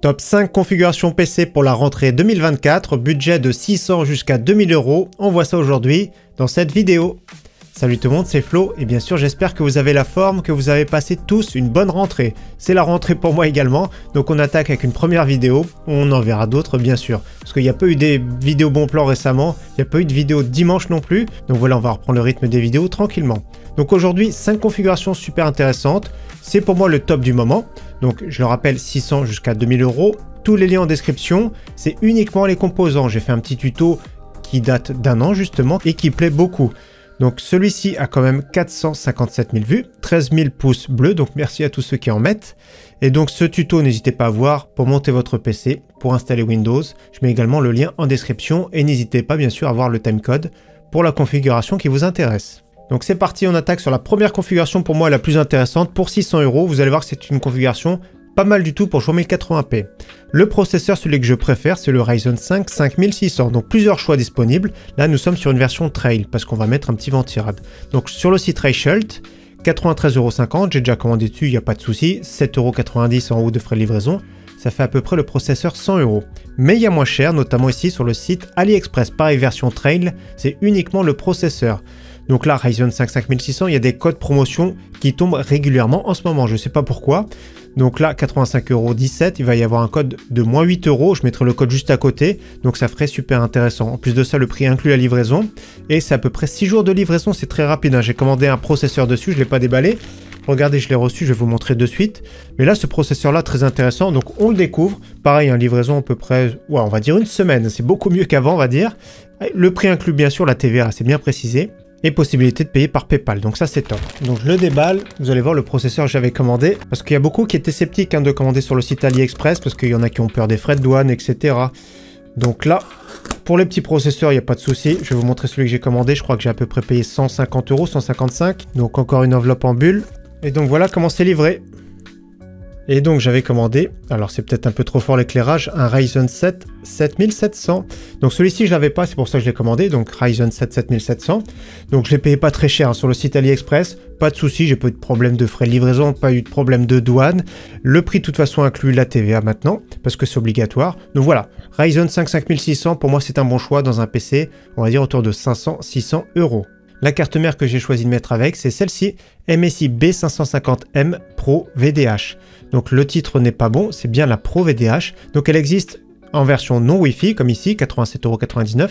Top 5 configurations PC pour la rentrée 2024, budget de 600 jusqu'à 2000 €. On voit ça aujourd'hui dans cette vidéo. Salut tout le monde, c'est Flo et bien sûr j'espère que vous avez la forme, que vous avez passé tous une bonne rentrée. C'est la rentrée pour moi également, donc on attaque avec une première vidéo, on en verra d'autres bien sûr. Parce qu'il n'y a pas eu des vidéos bon plan récemment, il n'y a pas eu de vidéo dimanche non plus, donc voilà on va reprendre le rythme des vidéos tranquillement. Donc aujourd'hui 5 configurations super intéressantes, c'est pour moi le top du moment. Donc je le rappelle 600 jusqu'à 2000 €, tous les liens en description, c'est uniquement les composants. J'ai fait un petit tuto qui date d'un an justement et qui plaît beaucoup. Donc celui-ci a quand même 457 000 vues, 13 000 pouces bleus, donc merci à tous ceux qui en mettent. Et donc ce tuto, n'hésitez pas à voir pour monter votre PC, pour installer Windows. Je mets également le lien en description et n'hésitez pas bien sûr à voir le timecode pour la configuration qui vous intéresse. Donc c'est parti, on attaque sur la première configuration pour moi la plus intéressante pour 600 €. Vous allez voir que c'est une configuration pas mal du tout pour jouer en 1080p. Le processeur, celui que je préfère, c'est le Ryzen 5 5600. Donc plusieurs choix disponibles. Là, nous sommes sur une version Trail parce qu'on va mettre un petit ventirad. Donc sur le site Reichelt, 93,50 €. J'ai déjà commandé dessus, il n'y a pas de souci. 7,90 € en haut de frais de livraison. Ça fait à peu près le processeur 100 €. Mais il y a moins cher, notamment ici sur le site AliExpress. Pareil, version Trail, c'est uniquement le processeur. Donc là, Ryzen 5 5600, il y a des codes promotion qui tombent régulièrement en ce moment. Je ne sais pas pourquoi. Donc là, 85,17 €, il va y avoir un code de moins 8 €. Je mettrai le code juste à côté. Donc ça ferait super intéressant. En plus de ça, le prix inclut la livraison. Et c'est à peu près 6 jours de livraison. C'est très rapide, hein. J'ai commandé un processeur dessus. Je ne l'ai pas déballé. Regardez, je l'ai reçu. Je vais vous montrer de suite. Mais là, ce processeur-là, très intéressant. Donc on le découvre. Pareil, hein, livraison à peu près, ouais, on va dire une semaine. C'est beaucoup mieux qu'avant, on va dire. Le prix inclut bien sûr la TVA. C'est bien précisé. Et possibilité de payer par PayPal, donc ça c'est top. Donc je le déballe, vous allez voir le processeur que j'avais commandé, parce qu'il y a beaucoup qui étaient sceptiques de commander sur le site AliExpress, parce qu'il y en a qui ont peur des frais de douane, etc. Donc là, pour les petits processeurs, il n'y a pas de souci. Je vais vous montrer celui que j'ai commandé, je crois que j'ai à peu près payé 150 €, 155. Donc encore une enveloppe en bulle. Et donc voilà comment c'est livré. Et donc j'avais commandé, alors c'est peut-être un peu trop fort l'éclairage, un Ryzen 7 7700. Donc celui-ci je l'avais pas, c'est pour ça que je l'ai commandé, donc Ryzen 7 7700. Donc je l'ai payé pas très cher, hein, sur le site AliExpress, pas de souci, j'ai pas eu de problème de frais de livraison, pas eu de problème de douane. Le prix de toute façon inclut la TVA maintenant, parce que c'est obligatoire. Donc voilà, Ryzen 5 5600, pour moi c'est un bon choix dans un PC, on va dire autour de 500-600 €. La carte mère que j'ai choisi de mettre avec, c'est celle-ci, MSI B550M Pro VDH. Donc le titre n'est pas bon, c'est bien la Pro VDH. Donc elle existe en version non Wi-Fi, comme ici, 87,99 €.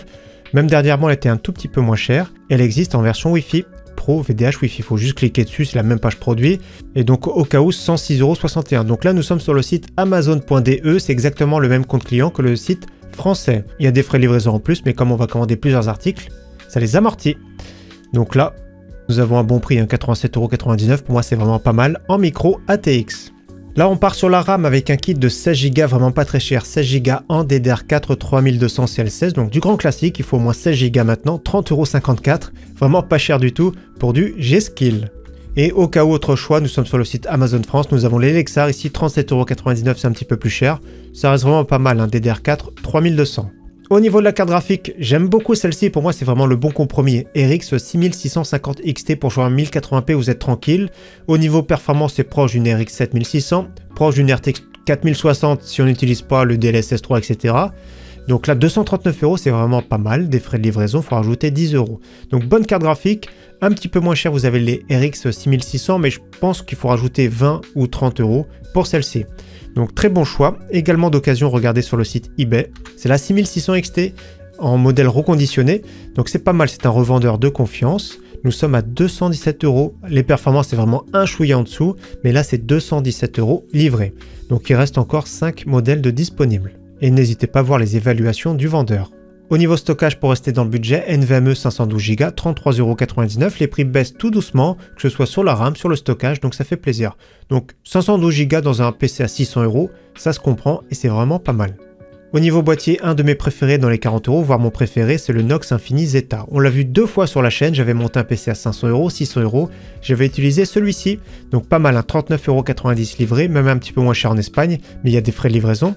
Même dernièrement, elle était un tout petit peu moins chère. Elle existe en version Wi-Fi, Pro VDH Wi-Fi. Il faut juste cliquer dessus, c'est la même page produit. Et donc au cas où, 106,61 €. Donc là, nous sommes sur le site Amazon.de, c'est exactement le même compte client que le site français. Il y a des frais de livraison en plus, mais comme on va commander plusieurs articles, ça les amortit. Donc là, nous avons un bon prix, 87,99 €. Pour moi, c'est vraiment pas mal en micro ATX. Là, on part sur la RAM avec un kit de 16 Go, vraiment pas très cher. 16 Go en DDR4 3200 CL16, donc du grand classique. Il faut au moins 16 Go maintenant, 30,54 €. Vraiment pas cher du tout pour du G-Skill. Et au cas où autre choix, nous sommes sur le site Amazon France. Nous avons les Lexar ici, 37,99 €, c'est un petit peu plus cher. Ça reste vraiment pas mal, DDR4 3200. Au niveau de la carte graphique, j'aime beaucoup celle-ci, pour moi c'est vraiment le bon compromis. RX 6650 XT pour jouer en 1080p, vous êtes tranquille. Au niveau performance, c'est proche d'une RX 7600, proche d'une RTX 4060 si on n'utilise pas le DLSS 3, etc. Donc là, 239 €, c'est vraiment pas mal. Des frais de livraison, il faut rajouter 10 €. Donc bonne carte graphique, un petit peu moins cher, vous avez les RX 6600, mais je pense qu'il faut rajouter 20 ou 30 € pour celle-ci. Donc très bon choix, également d'occasion, regardez sur le site eBay, c'est la 6600 XT en modèle reconditionné, donc c'est pas mal, c'est un revendeur de confiance. Nous sommes à 217 €, les performances c'est vraiment un chouïa en dessous, mais là c'est 217 € livrés. Donc il reste encore 5 modèles de disponibles. Et n'hésitez pas à voir les évaluations du vendeur. Au niveau stockage, pour rester dans le budget, NVMe 512 Go, 33,99 €. Les prix baissent tout doucement, que ce soit sur la RAM, sur le stockage, donc ça fait plaisir. Donc 512 Go dans un PC à 600 €, ça se comprend et c'est vraiment pas mal. Au niveau boîtier, un de mes préférés dans les 40 €, voire mon préféré, c'est le Knox Infini Zeta. On l'a vu 2 fois sur la chaîne, j'avais monté un PC à 500 €, 600 €, j'avais utilisé celui-ci, donc pas mal, 39,90 € livré, même un petit peu moins cher en Espagne, mais il y a des frais de livraison.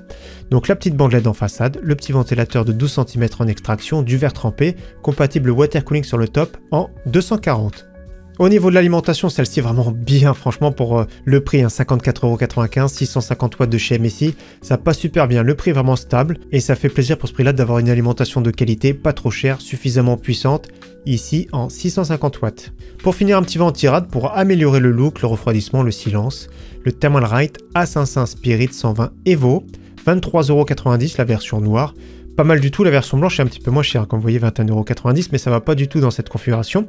Donc la petite bande LED en façade, le petit ventilateur de 12 cm en extraction, du verre trempé, compatible water cooling sur le top en 240. Au niveau de l'alimentation, celle-ci est vraiment bien, franchement, pour le prix, hein, 54,95 €, 650 watts de chez MSI, ça passe super bien. Le prix est vraiment stable et ça fait plaisir pour ce prix-là d'avoir une alimentation de qualité, pas trop chère, suffisamment puissante, ici en 650 watts. Pour finir, un petit vent anti-rade pour améliorer le look, le refroidissement, le silence. Le Thermalright Assassin Spirit 120 Evo, 23,90 € la version noire. Pas mal du tout, la version blanche est un petit peu moins chère, comme vous voyez 21,90 €, mais ça va pas du tout dans cette configuration.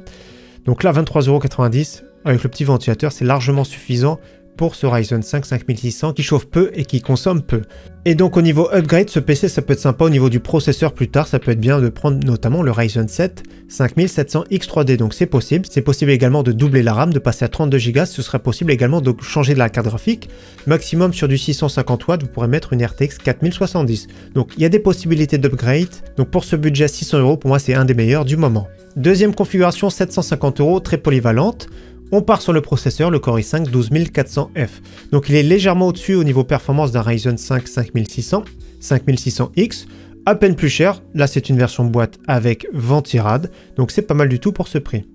Donc là 23,90 € avec le petit ventilateur, c'est largement suffisant pour ce Ryzen 5 5600 qui chauffe peu et qui consomme peu. Et donc au niveau upgrade, ce PC ça peut être sympa au niveau du processeur plus tard, ça peut être bien de prendre notamment le Ryzen 7 5700X3D, donc c'est possible. C'est possible également de doubler la RAM, de passer à 32 Go, ce serait possible également de changer de la carte graphique. Maximum sur du 650 watts, vous pourrez mettre une RTX 4070. Donc il y a des possibilités d'upgrade, donc pour ce budget 600 €, pour moi c'est un des meilleurs du moment. Deuxième configuration 750 €, très polyvalente. On part sur le processeur, le Core i5 12400F. Donc il est légèrement au-dessus au niveau performance d'un Ryzen 5 5600, 5600X, à peine plus cher. Là c'est une version boîte avec ventirad, donc c'est pas mal du tout pour ce prix.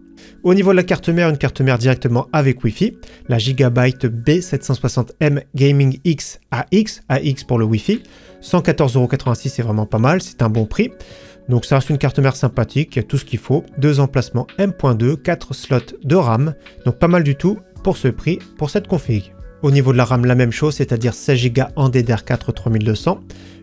Au niveau de la carte mère, une carte mère directement avec Wi-Fi, la Gigabyte B760M Gaming X AX, AX pour le Wi-Fi, 114,86 €, c'est vraiment pas mal, c'est un bon prix. Donc ça reste une carte mère sympathique, il y a tout ce qu'il faut, 2 emplacements M.2, 4 slots de RAM, donc pas mal du tout pour ce prix, pour cette config. Au niveau de la RAM, la même chose, c'est-à-dire 16 Go en DDR4 3200.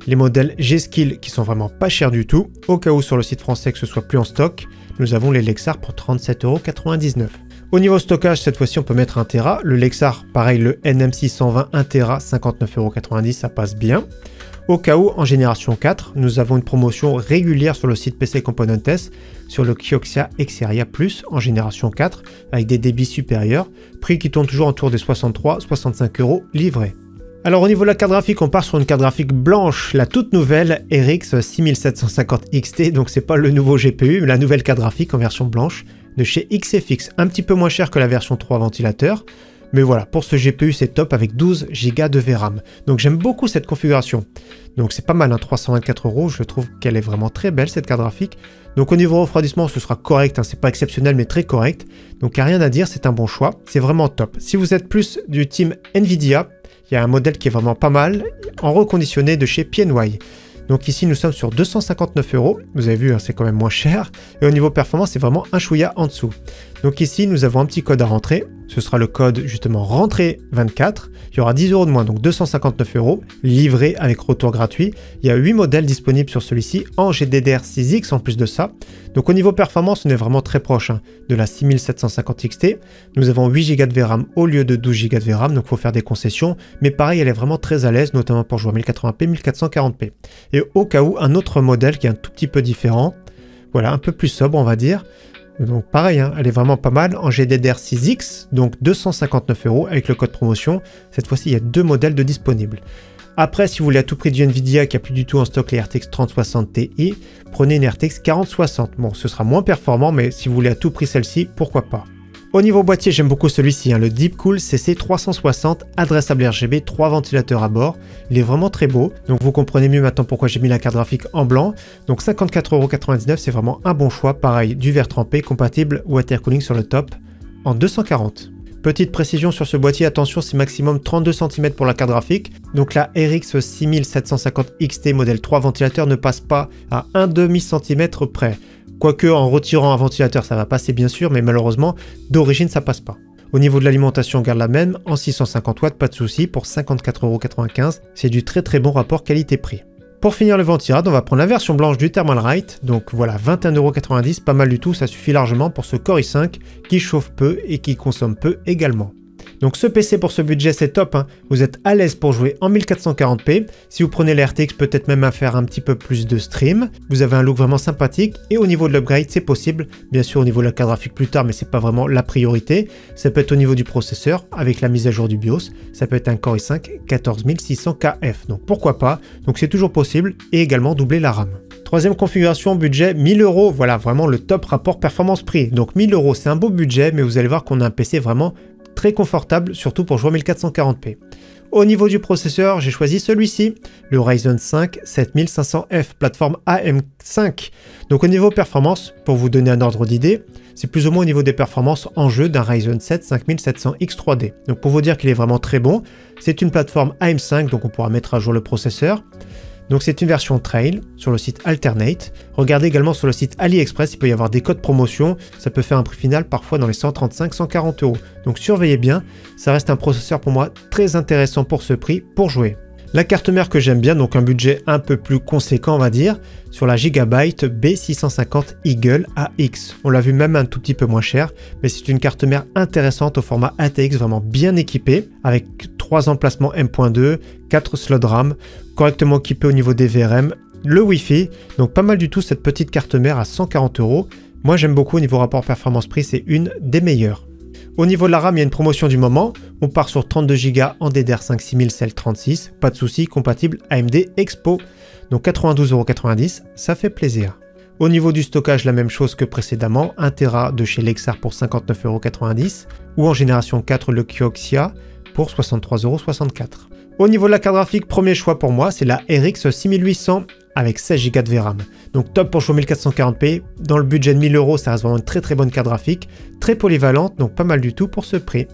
Les modèles G-Skill qui sont vraiment pas chers du tout, au cas où sur le site français que ce soit plus en stock, nous avons les Lexar pour 37,99 €. Au niveau stockage, cette fois-ci on peut mettre 1 Tera, le Lexar, pareil le NM620 1 Tera, 59,90 €, ça passe bien. Au cas où, en génération 4, nous avons une promotion régulière sur le site PC Componentes sur le Kioxia Xperia Plus en génération 4 avec des débits supérieurs, prix qui tourne toujours autour des 63-65 € livrés. Alors au niveau de la carte graphique, on part sur une carte graphique blanche, la toute nouvelle RX 6750 XT, donc c'est pas le nouveau GPU, mais la nouvelle carte graphique en version blanche de chez XFX, un petit peu moins cher que la version 3 ventilateur. Mais voilà, pour ce GPU, c'est top avec 12 Go de VRAM. Donc j'aime beaucoup cette configuration. Donc c'est pas mal, hein, 324 €, je trouve qu'elle est vraiment très belle cette carte graphique. Donc au niveau refroidissement, ce sera correct, hein, c'est pas exceptionnel mais très correct. Donc il n'y a rien à dire, c'est un bon choix, c'est vraiment top. Si vous êtes plus du team Nvidia, il y a un modèle qui est vraiment pas mal, en reconditionné de chez PNY. Donc ici nous sommes sur 259 €, vous avez vu hein, c'est quand même moins cher, et au niveau performance c'est vraiment un chouïa en dessous. Donc ici nous avons un petit code à rentrer, ce sera le code justement rentrée 24, il y aura 10 € de moins, donc 259 €, livré avec retour gratuit. Il y a 8 modèles disponibles sur celui-ci en GDDR6X en plus de ça. Donc au niveau performance on est vraiment très proche hein, de la 6750 XT, nous avons 8 Go de VRAM au lieu de 12 Go de VRAM, donc il faut faire des concessions, mais pareil elle est vraiment très à l'aise, notamment pour jouer à 1080p, 1440p. Et au cas où, un autre modèle qui est un tout petit peu différent, voilà, un peu plus sobre on va dire. Donc pareil, hein, elle est vraiment pas mal en GDDR6X, donc 259 € avec le code promotion. Cette fois-ci, il y a 2 modèles de disponibles. Après, si vous voulez à tout prix du Nvidia qui a plus du tout en stock les RTX 3060 Ti, prenez une RTX 4060. Bon, ce sera moins performant, mais si vous voulez à tout prix celle-ci, pourquoi pas. Au niveau boîtier, j'aime beaucoup celui-ci, hein, le Deepcool CC360, adressable RGB, 3 ventilateurs à bord. Il est vraiment très beau, donc vous comprenez mieux maintenant pourquoi j'ai mis la carte graphique en blanc. Donc 54,99 €, c'est vraiment un bon choix. Pareil, du verre trempé, compatible water cooling sur le top, en 240. Petite précision sur ce boîtier, attention, c'est maximum 32 cm pour la carte graphique. Donc la RX 6750 XT modèle 3 ventilateur ne passe pas à 1,5 cm près. Quoique en retirant un ventilateur ça va passer bien sûr, mais malheureusement d'origine ça passe pas. Au niveau de l'alimentation on garde la même, en 650 watts, pas de souci, pour 54,95 €, c'est du très bon rapport qualité-prix. Pour finir le ventirad, on va prendre la version blanche du Thermalright, donc voilà 21,90 €, pas mal du tout, ça suffit largement pour ce Core i5 qui chauffe peu et qui consomme peu également. Donc ce PC pour ce budget c'est top, hein. Vous êtes à l'aise pour jouer en 1440p, si vous prenez les RTX peut-être même à faire un petit peu plus de stream, vous avez un look vraiment sympathique et au niveau de l'upgrade c'est possible, bien sûr au niveau de la carte graphique plus tard mais c'est pas vraiment la priorité, ça peut être au niveau du processeur avec la mise à jour du BIOS, ça peut être un Core i5 14600KF, donc pourquoi pas, donc c'est toujours possible et également doubler la RAM. Troisième configuration, budget 1000 €, voilà vraiment le top rapport performance-prix, donc 1000 € c'est un beau budget mais vous allez voir qu'on a un PC vraiment très confortable, surtout pour jouer en 1440p. Au niveau du processeur, j'ai choisi celui-ci, le Ryzen 5 7500F, plateforme AM5. Donc au niveau performance, pour vous donner un ordre d'idée, c'est plus ou moins au niveau des performances en jeu d'un Ryzen 7 5700X 3D. Donc pour vous dire qu'il est vraiment très bon, c'est une plateforme AM5, donc on pourra mettre à jour le processeur. Donc c'est une version Trail sur le site Alternate. Regardez également sur le site AliExpress, il peut y avoir des codes promotion. Ça peut faire un prix final parfois dans les 135-140 €. Donc surveillez bien, ça reste un processeur pour moi très intéressant pour ce prix pour jouer. La carte mère que j'aime bien, donc un budget un peu plus conséquent on va dire, sur la Gigabyte B650 Eagle AX. On l'a vu même un tout petit peu moins cher, mais c'est une carte mère intéressante au format ATX, vraiment bien équipée, avec 3 emplacements M.2, 4 slots RAM, correctement équipé au niveau des VRM, le Wi-Fi, donc pas mal du tout cette petite carte mère à 140 €. Moi j'aime beaucoup au niveau rapport performance-prix, c'est une des meilleures. Au niveau de la RAM, il y a une promotion du moment. On part sur 32 Go en DDR5 6000-36, pas de souci, compatible AMD Expo. Donc 92,90 €, ça fait plaisir. Au niveau du stockage, la même chose que précédemment, 1 Tera de chez Lexar pour 59,90 € ou en génération 4 le Kioxia pour 63,64 €. Au niveau de la carte graphique, premier choix pour moi, c'est la RX 6800 avec 16 Go de VRAM. Donc top pour jouer 1440p. Dans le budget de 1000 €, ça reste vraiment une très bonne carte graphique, très polyvalente, donc pas mal du tout pour ce prix.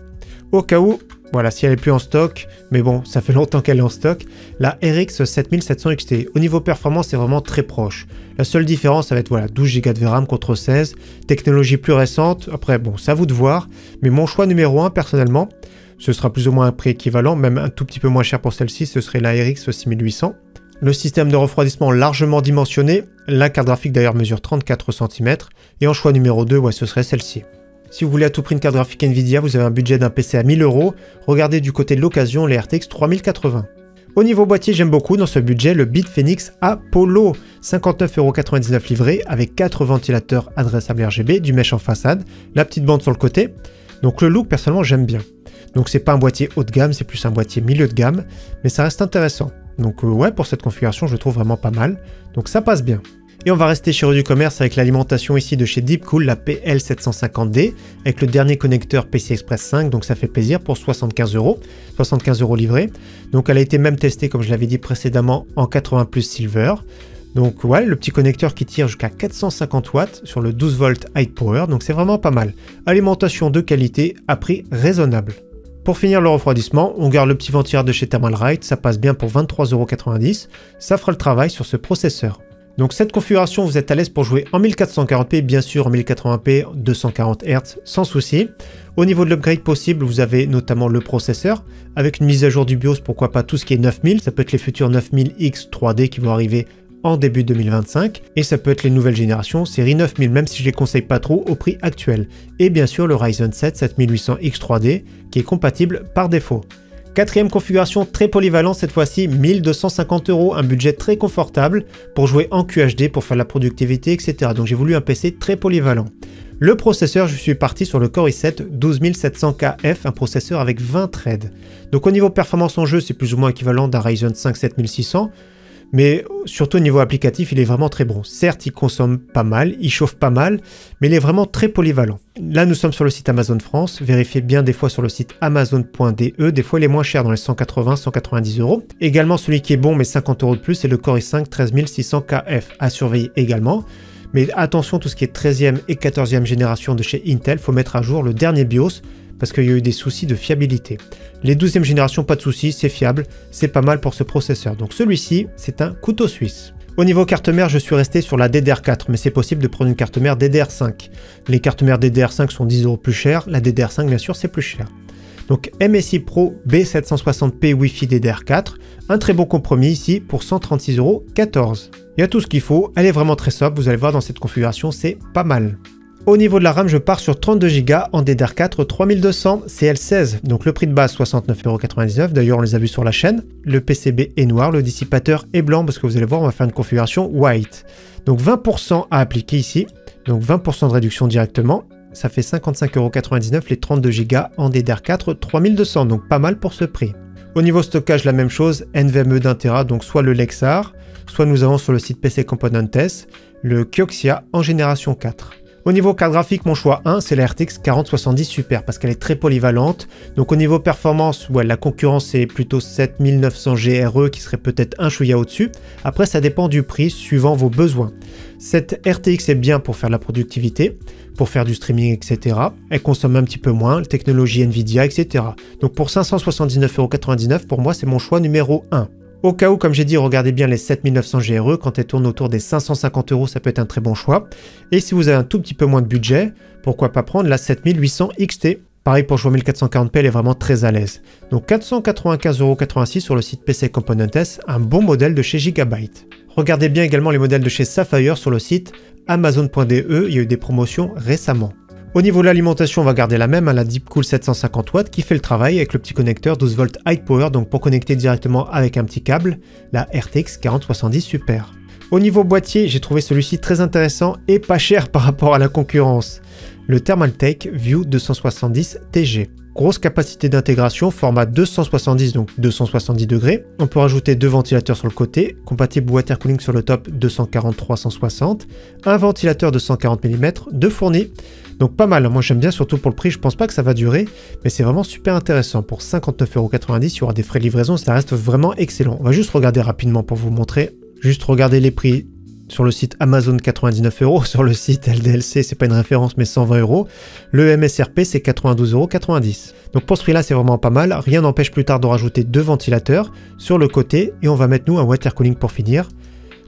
Au cas où, voilà, si elle n'est plus en stock, mais bon, ça fait longtemps qu'elle est en stock, la RX 7700 XT. Au niveau performance, c'est vraiment très proche. La seule différence, ça va être voilà, 12 Go de VRAM contre 16, technologie plus récente. Après, bon, c'est à vous de voir, mais mon choix numéro 1, personnellement, ce sera plus ou moins un prix équivalent, même un tout petit peu moins cher pour celle-ci, ce serait la RX 6800. Le système de refroidissement largement dimensionné, la carte graphique d'ailleurs mesure 34 cm, et en choix numéro 2, ouais, ce serait celle-ci. Si vous voulez à tout prix une carte graphique Nvidia, vous avez un budget d'un PC à 1000 €, regardez du côté de l'occasion les RTX 3080. Au niveau boîtier, j'aime beaucoup dans ce budget le BitFenix Apollo, 59,99 € livré, avec 4 ventilateurs adressables RGB, du mesh en façade, la petite bande sur le côté. Donc le look, personnellement, j'aime bien. Donc c'est pas un boîtier haut de gamme, c'est plus un boîtier milieu de gamme, mais ça reste intéressant. Donc ouais, pour cette configuration, je le trouve vraiment pas mal. Donc ça passe bien. Et on va rester chez du commerce avec l'alimentation ici de chez Deepcool, la PL750D, avec le dernier connecteur PCI Express 5, donc ça fait plaisir pour 75 €. 75 € livré. Donc elle a été même testée, comme je l'avais dit précédemment, en 80+ Silver. Donc ouais, le petit connecteur qui tire jusqu'à 450 watts sur le 12 volts high power, donc c'est vraiment pas mal. Alimentation de qualité à prix raisonnable. Pour finir le refroidissement, on garde le petit ventilateur de chez Thermalright, ça passe bien pour 23,90 €, ça fera le travail sur ce processeur. Donc cette configuration, vous êtes à l'aise pour jouer en 1440p, bien sûr en 1080p, 240 Hz, sans souci. Au niveau de l'upgrade possible, vous avez notamment le processeur, avec une mise à jour du BIOS, pourquoi pas tout ce qui est 9000, ça peut être les futurs 9000X 3D qui vont arriver en début 2025, et ça peut être les nouvelles générations série 9000, même si je les conseille pas trop au prix actuel. Et bien sûr le Ryzen 7 7800X 3D, qui est compatible par défaut. Quatrième configuration très polyvalente cette fois-ci, 1250 €, un budget très confortable pour jouer en QHD, pour faire de la productivité, etc. Donc j'ai voulu un PC très polyvalent. Le processeur, je suis parti sur le Core i7 12700KF, un processeur avec 20 threads. Donc au niveau performance en jeu, c'est plus ou moins équivalent d'un Ryzen 5 7600. Mais surtout au niveau applicatif, il est vraiment très bon. Certes, il consomme pas mal, il chauffe pas mal, mais il est vraiment très polyvalent. Là, nous sommes sur le site Amazon France. Vérifiez bien des fois sur le site amazon.de. Des fois, il est moins cher dans les 180-190 €. Également, celui qui est bon, mais 50 € de plus, c'est le Core i5 13600KF. À surveiller également. Mais attention, tout ce qui est 13e et 14e génération de chez Intel, il faut mettre à jour le dernier BIOS, parce qu'il y a eu des soucis de fiabilité. Les 12e générations, pas de soucis, c'est fiable, c'est pas mal pour ce processeur. Donc celui-ci, c'est un couteau suisse. Au niveau carte mère, je suis resté sur la DDR4, mais c'est possible de prendre une carte mère DDR5. Les cartes mères DDR5 sont 10 € plus chères, la DDR5 bien sûr c'est plus cher. Donc MSI Pro B760p Wi-Fi DDR4, un très bon compromis ici pour 136,14 €. Il y a tout ce qu'il faut, elle est vraiment très sobre, vous allez voir dans cette configuration, c'est pas mal. Au niveau de la RAM, je pars sur 32 Go en DDR4 3200 CL16. Donc le prix de base 69,99 €. D'ailleurs, on les a vus sur la chaîne. Le PCB est noir, le dissipateur est blanc parce que vous allez voir, on va faire une configuration white. Donc 20% à appliquer ici. Donc 20% de réduction directement. Ça fait 55,99 € les 32 Go en DDR4 3200. Donc pas mal pour ce prix. Au niveau stockage, la même chose. NVMe d'1 Tera, donc soit le Lexar, soit nous avons sur le site PC Componentes le Kioxia en génération 4. Au niveau carte graphique, mon choix 1, c'est la RTX 4070 Super parce qu'elle est très polyvalente. Donc au niveau performance, ouais, la concurrence est plutôt 7900 GRE qui serait peut-être un chouïa au-dessus. Après, ça dépend du prix suivant vos besoins. Cette RTX est bien pour faire de la productivité, pour faire du streaming, etc. Elle consomme un petit peu moins, technologie Nvidia, etc. Donc pour 579,99 €, pour moi, c'est mon choix numéro 1. Au cas où, comme j'ai dit, regardez bien les 7900 GRE, quand elles tournent autour des 550 €, ça peut être un très bon choix. Et si vous avez un tout petit peu moins de budget, pourquoi pas prendre la 7800 XT. Pareil pour jouer 1440p, elle est vraiment très à l'aise. Donc 495,86 € sur le site PC Componentes, un bon modèle de chez Gigabyte. Regardez bien également les modèles de chez Sapphire sur le site Amazon.de, il y a eu des promotions récemment. Au niveau de l'alimentation, on va garder la même, la Deepcool 750 watts qui fait le travail avec le petit connecteur 12 volts High Power, donc pour connecter directement avec un petit câble, la RTX 4070 Super. Au niveau boîtier, j'ai trouvé celui-ci très intéressant et pas cher par rapport à la concurrence. Le Thermaltake View 270 TG. Grosse capacité d'intégration, format 270, donc 270 degrés. On peut rajouter 2 ventilateurs sur le côté, compatible water cooling sur le top 240-360, un ventilateur de 140 mm, 2 fournis. Donc pas mal, moi j'aime bien surtout pour le prix, je pense pas que ça va durer, mais c'est vraiment super intéressant. Pour 59,90 €, il y aura des frais de livraison, ça reste vraiment excellent. On va juste regarder rapidement pour vous montrer. Juste regarder les prix. Sur le site Amazon, 99 €. Sur le site LDLC, c'est pas une référence, mais 120 €. Le MSRP, c'est 92,90 €. Donc pour ce prix-là, c'est vraiment pas mal. Rien n'empêche plus tard de rajouter 2 ventilateurs sur le côté. Et on va mettre nous un water cooling pour finir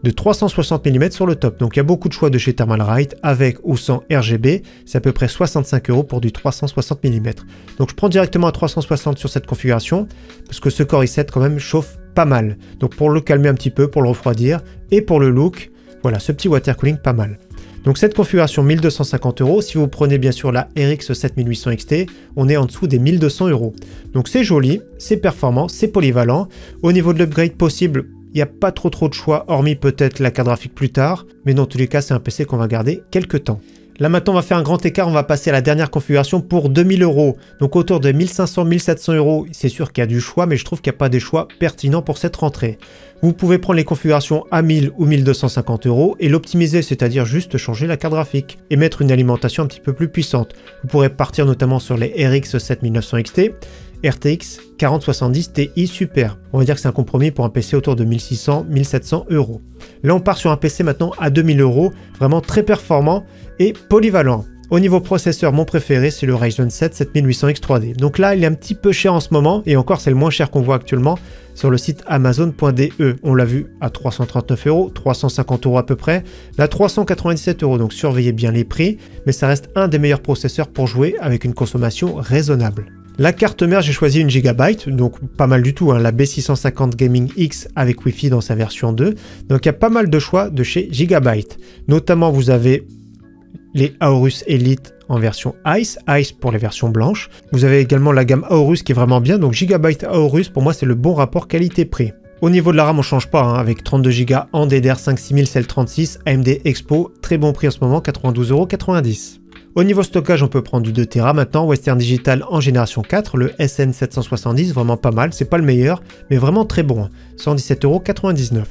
de 360 mm sur le top. Donc il y a beaucoup de choix de chez Thermalright avec ou sans RGB. C'est à peu près 65 € pour du 360 mm. Donc je prends directement à 360 sur cette configuration parce que ce Core i7 quand même chauffe pas mal. Donc pour le calmer un petit peu, pour le refroidir et pour le look, voilà, ce petit water cooling pas mal. Donc cette configuration 1250 €, si vous prenez bien sûr la RX 7800 XT, on est en dessous des 1200 €. Donc c'est joli, c'est performant, c'est polyvalent. Au niveau de l'upgrade possible, il n'y a pas trop de choix, hormis peut-être la carte graphique plus tard, mais dans tous les cas c'est un PC qu'on va garder quelques temps. Là maintenant on va faire un grand écart, on va passer à la dernière configuration pour 2000 €. Donc autour de 1500-1700 €, c'est sûr qu'il y a du choix, mais je trouve qu'il n'y a pas des choix pertinents pour cette rentrée. Vous pouvez prendre les configurations à 1000 ou 1250 € et l'optimiser, c'est-à-dire juste changer la carte graphique et mettre une alimentation un petit peu plus puissante. Vous pourrez partir notamment sur les RX 7900 XT, RTX 4070 Ti Super. On va dire que c'est un compromis pour un PC autour de 1600-1700 €. Là on part sur un PC maintenant à 2000 €, vraiment très performant et polyvalent. Au niveau processeur, mon préféré, c'est le Ryzen 7 7800X 3D. Donc là, il est un petit peu cher en ce moment, et encore, c'est le moins cher qu'on voit actuellement sur le site Amazon.de. On l'a vu à 339 €, 350 € à peu près, là 397 €, donc surveillez bien les prix, mais ça reste un des meilleurs processeurs pour jouer avec une consommation raisonnable. La carte mère, j'ai choisi une Gigabyte, donc pas mal du tout, la B650 Gaming X avec Wi-Fi dans sa version 2. Donc il y a pas mal de choix de chez Gigabyte. Notamment, vous avez les Aorus Elite en version Ice pour les versions blanches. Vous avez également la gamme Aorus qui est vraiment bien, donc Gigabyte Aorus, pour moi c'est le bon rapport qualité-prix. Au niveau de la RAM, on change pas, avec 32 Go en DDR5 6036, AMD Expo, très bon prix en ce moment, 92,90 €. Au niveau stockage, on peut prendre du 2 Tera maintenant, Western Digital en génération 4, le SN770, vraiment pas mal, c'est pas le meilleur, mais vraiment très bon, 117,99 €.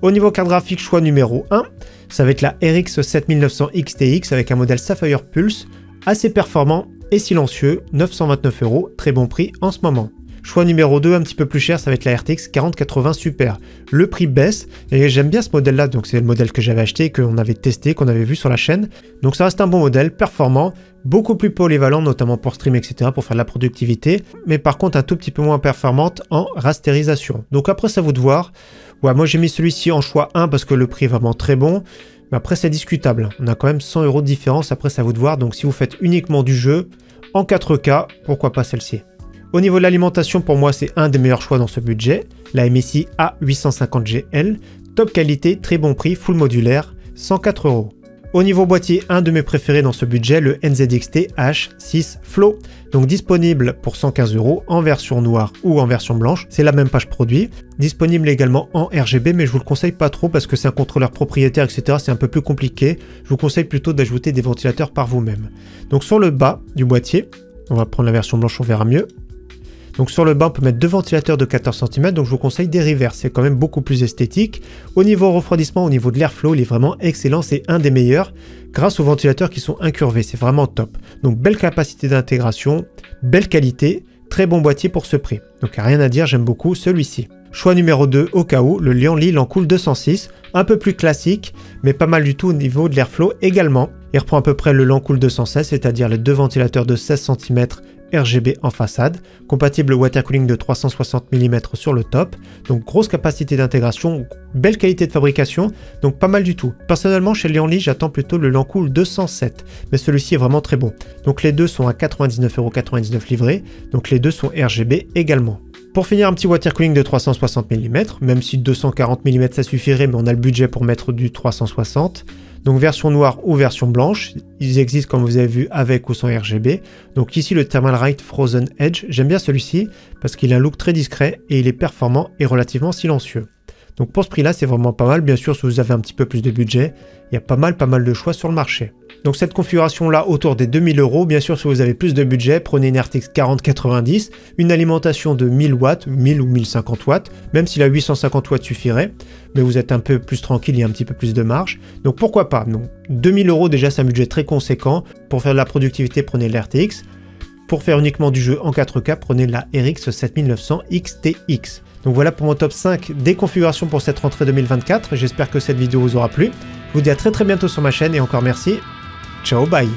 Au niveau carte graphique, choix numéro 1, ça va être la RX 7900 XTX avec un modèle Sapphire Pulse, assez performant et silencieux, 929 €, très bon prix en ce moment. Choix numéro 2, un petit peu plus cher, ça va être la RTX 4080 Super. Le prix baisse, et j'aime bien ce modèle-là, donc c'est le modèle que j'avais acheté, qu'on avait testé, qu'on avait vu sur la chaîne. Donc ça reste un bon modèle, performant, beaucoup plus polyvalent, notamment pour stream, etc., pour faire de la productivité, mais par contre un tout petit peu moins performante en rasterisation. Donc après, c'est à vous de voir. Ouais, moi j'ai mis celui-ci en choix 1 parce que le prix est vraiment très bon, mais après c'est discutable. On a quand même 100 € de différence, après c'est à vous de voir, donc si vous faites uniquement du jeu, en 4K, pourquoi pas celle-ci. Au niveau de l'alimentation, pour moi, c'est un des meilleurs choix dans ce budget. La MSI A850GL, top qualité, très bon prix, full modulaire, 104 €. Au niveau boîtier, un de mes préférés dans ce budget, le NZXT H6 Flow. Donc disponible pour 115 € en version noire ou en version blanche. C'est la même page produit. Disponible également en RGB, mais je vous le conseille pas trop parce que c'est un contrôleur propriétaire, etc. C'est un peu plus compliqué. Je vous conseille plutôt d'ajouter des ventilateurs par vous-même. Donc sur le bas du boîtier, on va prendre la version blanche, on verra mieux. Donc sur le bas, on peut mettre deux ventilateurs de 14 cm, donc je vous conseille des Rivers, c'est quand même beaucoup plus esthétique. Au niveau refroidissement, au niveau de l'airflow, il est vraiment excellent, c'est un des meilleurs, grâce aux ventilateurs qui sont incurvés, c'est vraiment top. Donc belle capacité d'intégration, belle qualité, très bon boîtier pour ce prix. Donc rien à dire, j'aime beaucoup celui-ci. Choix numéro 2, au cas où, le Lianli L'Encool 206, un peu plus classique, mais pas mal du tout au niveau de l'airflow également. Il reprend à peu près le L'Encool 216, c'est-à-dire les deux ventilateurs de 16 cm RGB en façade, compatible water cooling de 360 mm sur le top, donc grosse capacité d'intégration, belle qualité de fabrication, donc pas mal du tout. Personnellement chez Lianli, j'attends plutôt le L'Encool 207, mais celui-ci est vraiment très bon. Donc les deux sont à 99,99 € livrés, donc les deux sont RGB également. Pour finir, un petit water cooling de 360 mm, même si 240 mm ça suffirait, mais on a le budget pour mettre du 360. Donc version noire ou version blanche, ils existent comme vous avez vu avec ou sans RGB. Donc ici le Thermalright Frozen Edge, j'aime bien celui-ci parce qu'il a un look très discret et il est performant et relativement silencieux. Donc pour ce prix là c'est vraiment pas mal, bien sûr si vous avez un petit peu plus de budget, il y a pas mal de choix sur le marché. Donc cette configuration là autour des 2000 €, bien sûr si vous avez plus de budget, prenez une RTX 4090, une alimentation de 1000 watts, 1000 ou 1050 watts, même si la 850 watts suffirait, mais vous êtes un peu plus tranquille, il y a un petit peu plus de marge, donc pourquoi pas. Donc 2000 € déjà c'est un budget très conséquent, pour faire de la productivité prenez l'RTX, pour faire uniquement du jeu en 4K prenez la RX 7900 XTX. Donc voilà pour mon top 5 des configurations pour cette rentrée 2024, j'espère que cette vidéo vous aura plu, je vous dis à très bientôt sur ma chaîne et encore merci, ciao bye.